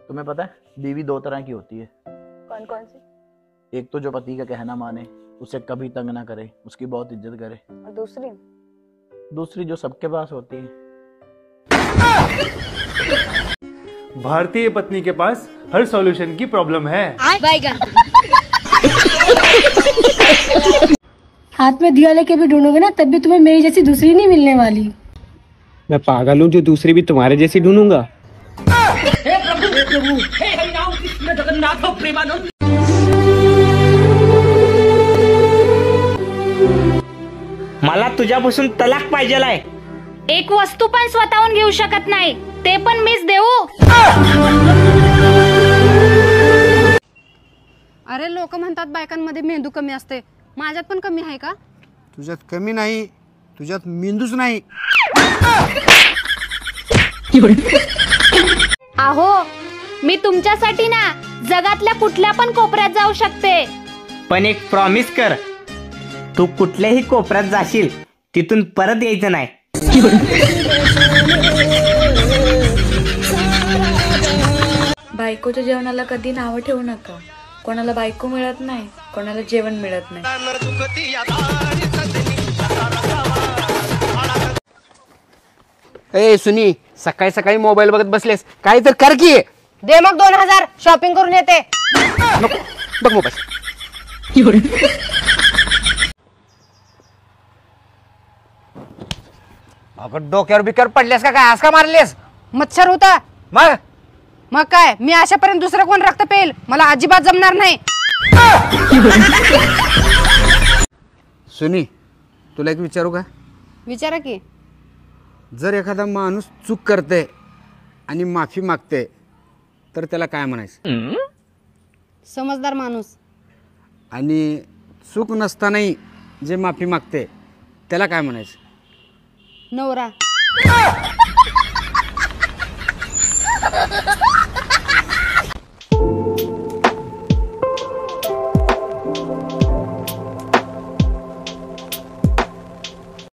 तुम्हें पता है बीवी दो तरह की होती है। कौन कौन सी? एक तो जो पति का कहना माने, उसे कभी तंग ना करे, उसकी बहुत इज्जत करे। और दूसरी? दूसरी जो सबके पास होती है। भारतीय पत्नी के पास हर सॉल्यूशन की प्रॉब्लम है। हाथ में दिया लेके भी ढूंढोगे ना तब भी तुम्हें मेरी जैसी दूसरी नहीं मिलने वाली। मैं पागल हूँ जो दूसरी भी तुम्हारे जैसी ढूंढूंगा। मला तुझ्यापासून तलाक पाहिजेलाय। एक वस्तू पण स्वतःहून घेऊ शकत नाही, ते पण मीच देऊ? अरे लोक म्हणतात बायकांमध्ये मेंदू कमी असते, माझ्यात पण कमी आहे का? तुझ्यात कमी नाही, तुझ्यात मेंदूच नाही। आहो मी तुमच्यासाठी ना जगातल्या कुठल्या पण कोपऱ्यात जाऊ शकते, पण एक प्रॉमिस कर, तू कुठल्याही कोपऱ्यात जाशील तिथून परत यायचं नाही। बायकोच्या जेवणाला कधी नाव ठेवू नका। कोणाला बायको मिळत नाही, कोणाला जेवण मिळत नाही। ए सुनी, सकाळी सकाळी मोबाईल बघत बसलेस, काय तर कर की। दे मग 2000, शॉपिंग करून येते। नको, बघ मोबाईल। अगं डोक्यावर बिक्यावर पडलेस का काय? आज का मारलेस? मच्छर होता। मग काय मी अशापर्यंत दुसरं कोण रक्त पेल? मला अजिबात जमणार नाही। सुनी, तुला एक विचारू का? विचारा की। जर एखादा माणूस चूक करते आणि माफी मागते तर त्याला काय म्हणायचं? समजदार माणूस। आणि चूक नसतानाही जे माफी मागते त्याला काय म्हणायचं? नवरा।